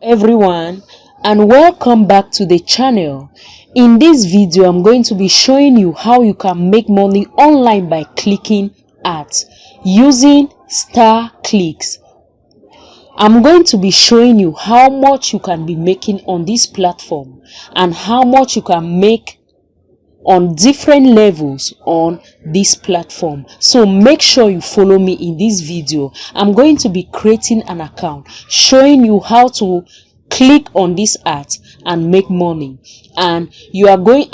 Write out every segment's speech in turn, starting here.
Everyone, and welcome back to the channel. In this video I'm going to be showing you how you can make money online by clicking ads using starclicks. I'm going to be showing you how much you can be making on this platform and how much you can make on different levels on this platform. So make sure you follow me in this video. I'm going to be creating an account, showing you how to click on this ads and make money. And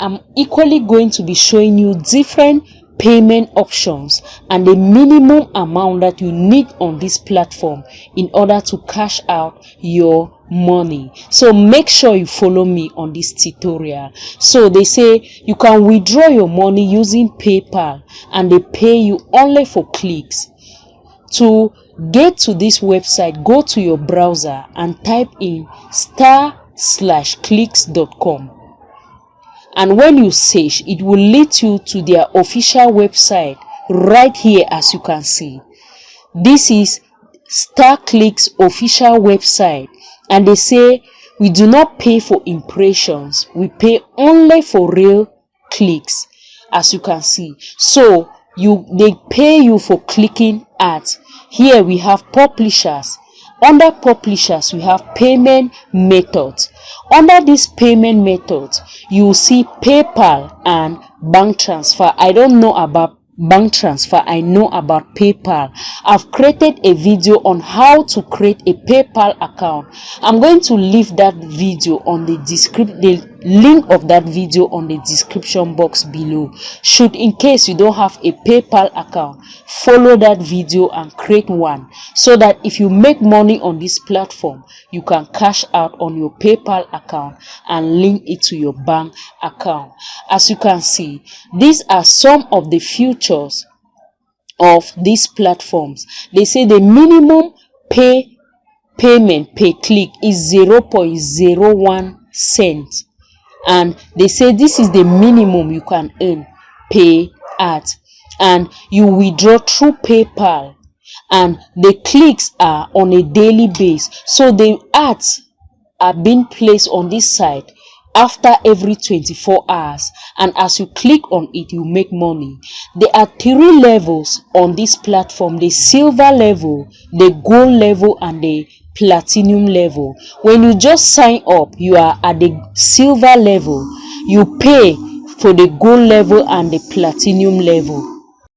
I'm equally going to be showing you different payment options and the minimum amount that you need on this platform in order to cash out your money. So make sure you follow me on this tutorial. So they say you can withdraw your money using PayPal and they pay you only for clicks. To get to this website, go to your browser and type in starclicks.com. And when you search, it will lead you to their official website right here. As you can see, this is starclicks official website, and they say we do not pay for impressions, we pay only for real clicks. As you can see, so they pay you for clicking ads. Here we have publishers. Under publishers, we have payment methods. Under this payment methods, you will see PayPal and bank transfer. I don't know about bank transfer. I know about PayPal. I've created a video on how to create a PayPal account. I'm going to leave that video on the link of that video on the description box below. Should in case you don't have a PayPal account, follow that video and create one, so that if you make money on this platform, you can cash out on your PayPal account and link it to your bank account. As you can see, these are some of the features of these platforms. They say the minimum payment per click is 0.01 cents, and they say this is the minimum you can earn per ad, and you withdraw through PayPal, and the clicks are on a daily basis. So the ads are being placed on this site after every 24 hours, and as you click on it, you make money. There are 3 levels on this platform: the silver level, the gold level, and the platinum level. When you just sign up, you are at the silver level. You pay for the gold level and the platinum level.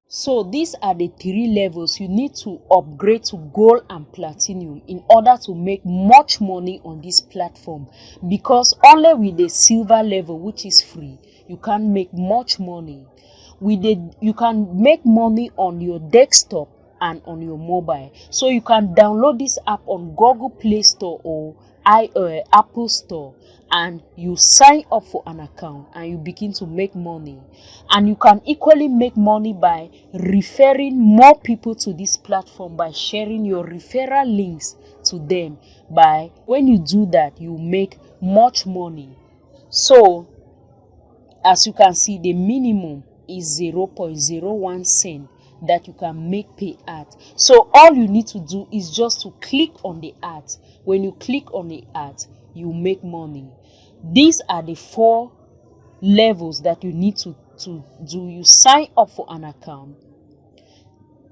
So these are the 3 levels. You need to upgrade to gold and platinum in order to make much money on this platform, because only with the silver level, which is free, you can make much money. You can make money on your desktop and on your mobile. So you can download this app on Google Play Store or Apple Store, and you sign up for an account and you begin to make money. And you can equally make money by referring more people to this platform, by sharing your referral links to them. When you do that, you make much money. So as you can see, the minimum is 0.01 cent that you can make per ad. So all you need to do is just to click on the ad. When you click on the ad, you make money. These are the 4 levels that you need to do. You sign up for an account,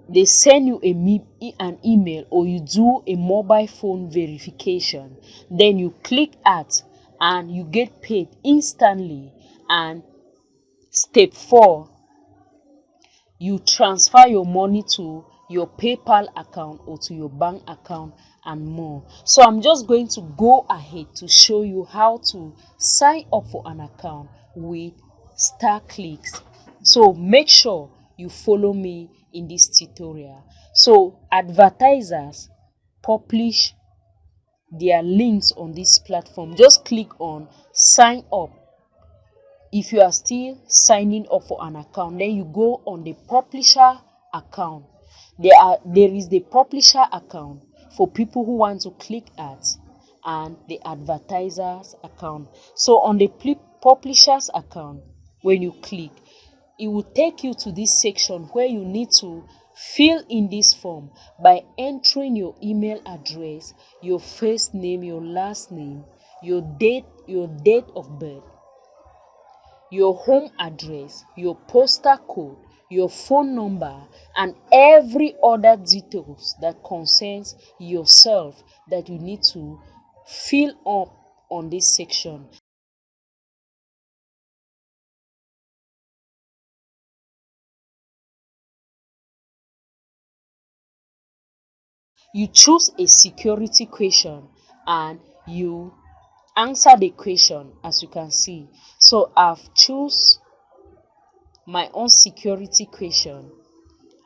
they send you an email, or you do a mobile phone verification, then you click ads and you get paid instantly. And step 4, you transfer your money to your PayPal account or to your bank account and more. So I'm just going to go ahead to show you how to sign up for an account with starclicks. So make sure you follow me in this tutorial. So advertisers publish their links on this platform. Just click on sign up. If you are still signing up for an account, then you go on the publisher account. There is the publisher account for people who want to click ads, and the advertisers account. So on the publishers account, when you click, it will take you to this section where you need to Fill in this form by entering your email address, your first name, your last name, your date of birth, your home address, your postal code, your phone number, and every other details that concerns yourself that you need to fill up on this section. You choose a security question and you answer the question, as you can see. So I've choose my own security question,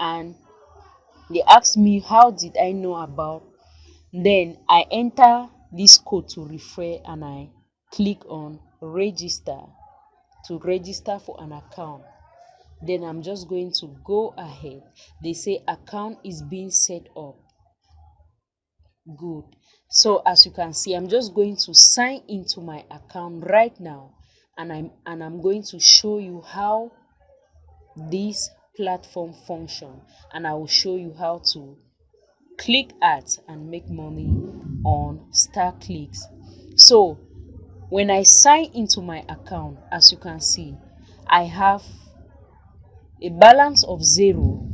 and they ask me how did I know about. Then I enter this code to refer and I click on register to register for an account. Then I'm just going to go ahead. They say account is being set up. Good. So as you can see, I'm just going to sign into my account right now, and I'm going to show you how this platform function, and I will show you how to click ads and make money on starclicks. So when I sign into my account, as you can see, I have a balance of 0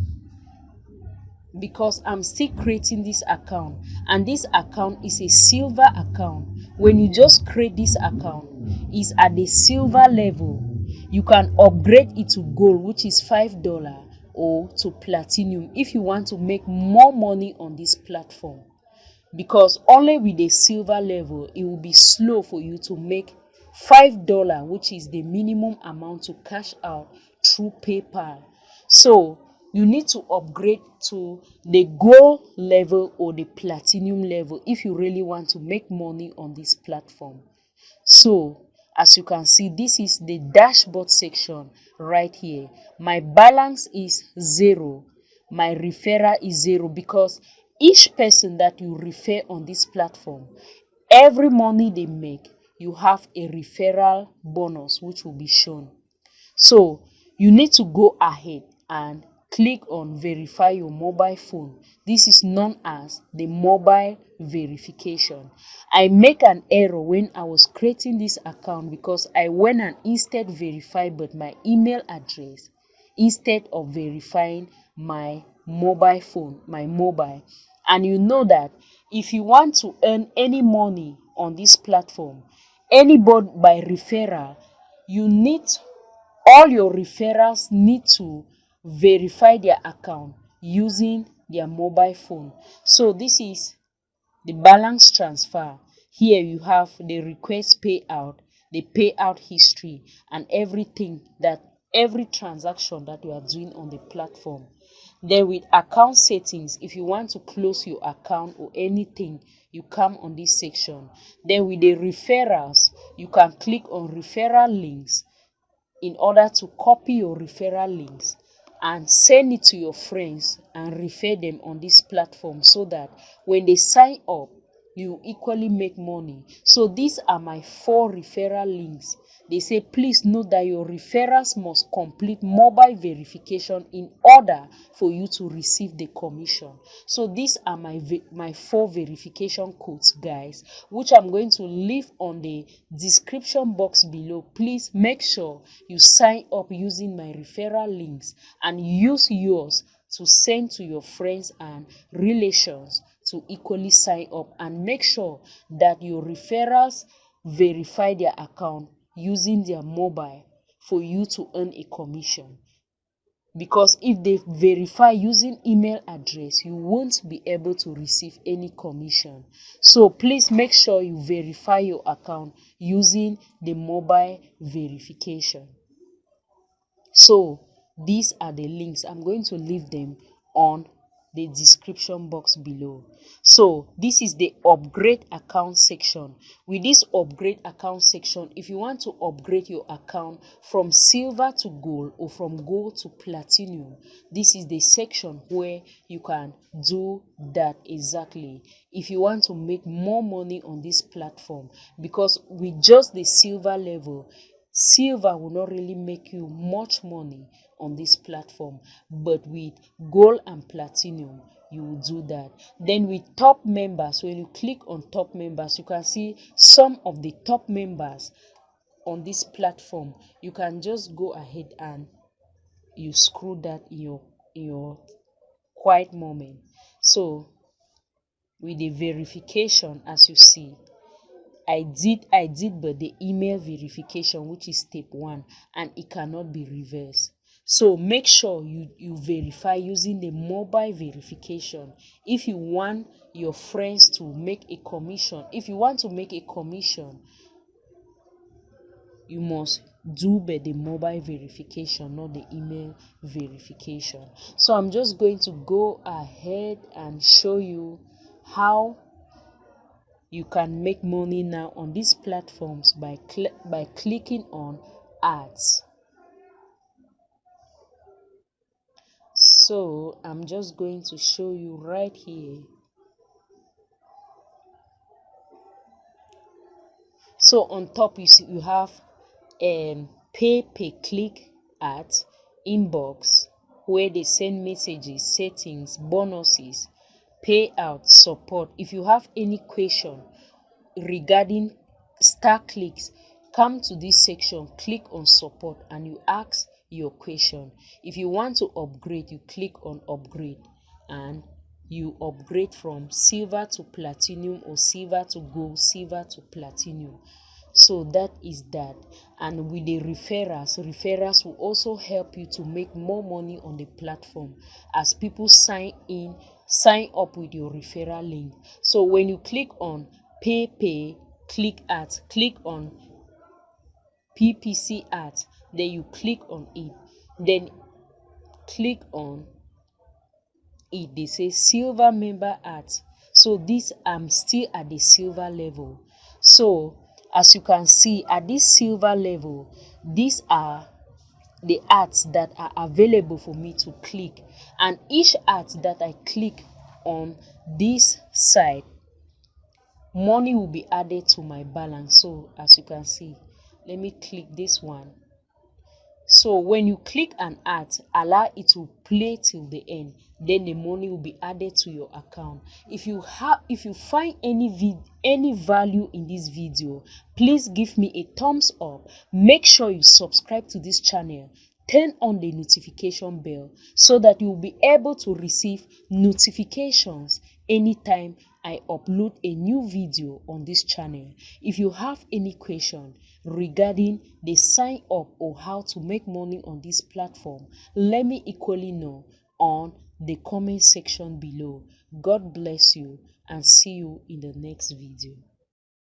because I'm still creating this account, and this account is a silver account. When you just create this account, is at the silver level. You can upgrade it to gold, which is $5, or to platinum if you want to make more money on this platform, because only with the silver level it will be slow for you to make $5, which is the minimum amount to cash out through PayPal. So you need to upgrade to the gold level or the platinum level if you really want to make money on this platform. So as you can see, this is the dashboard section right here. My balance is 0. My referral is 0 because each person that you refer on this platform, every money they make, you have a referral bonus which will be shown. So you need to go ahead and click on verify your mobile phone. This is known as the mobile verification. I make an error when I was creating this account because I went and instead verified but my email address instead of verifying my mobile phone, my mobile. And you know that if you want to earn any money on this platform, anybody by referral, you need all your referrals need to verify their account using their mobile phone. So this is the balance transfer. Here you have the request payout, the payout history, and everything that every transaction that you are doing on the platform. Then with account settings, if you want to close your account or anything, you come on this section. Then with the referrals, you can click on referral links in order to copy your referral links and send it to your friends and refer them on this platform so that when they sign up, you equally make money. So these are my 4 referral links. They say please note that your referrals must complete mobile verification in order for you to receive the commission. So these are my 4 verification codes, guys, which I'm going to leave on the description box below. Please make sure you sign up using my referral links and use yours to send to your friends and relations to equally sign up, and make sure that your referrals verify their account using their mobile for you to earn a commission. Because if they verify using email address, you won't be able to receive any commission. So please make sure you verify your account using the mobile verification. So these are the links. I'm going to leave them on the description box below. So this is the upgrade account section. With this upgrade account section, if you want to upgrade your account from silver to gold or from gold to platinum, this is the section where you can do that exactly. If you want to make more money on this platform, because with just the silver level, silver will not really make you much money on this platform, but with gold and platinum you will do that. Then with top members, when you click on top members, you can see some of the top members on this platform. You can just go ahead and you screw that in your quiet moment. So with the verification, as you see, I did but the email verification, which is step 1, and it cannot be reversed. So make sure you verify using the mobile verification. If you want your friends to make a commission, if you want to make a commission, you must do by the mobile verification, not the email verification. So I'm just going to go ahead and show you how you can make money now on these platforms by clicking on ads. So I'm just going to show you right here. So on top you see you have pay per click ads, inbox, where they send messages, settings, bonuses, payout, support. If you have any question regarding starclicks, come to this section, click on support, and you ask your question. If you want to upgrade, you click on upgrade, and you upgrade from silver to platinum, or silver to gold, silver to platinum. So that is that. And with the referrals will also help you to make more money on the platform as people sign up with your referral link. So when you click on pay click ads, click on PPC ads, then you click on it, then click on it, they say silver member ads. So this, I'm still at the silver level. So as you can see, at this silver level, these are the ads that are available for me to click, and each ad that I click on this side, money will be added to my balance. So as you can see, let me click this one. So when you click an ad, allow it to play till the end, then the money will be added to your account. If you find any value in this video, please give me a thumbs up. Make sure you subscribe to this channel, turn on the notification bell so that you'll be able to receive notifications anytime I upload a new video on this channel. If you have any question regarding the sign up or how to make money on this platform, let me equally know on the comment section below. God bless you, and see you in the next video.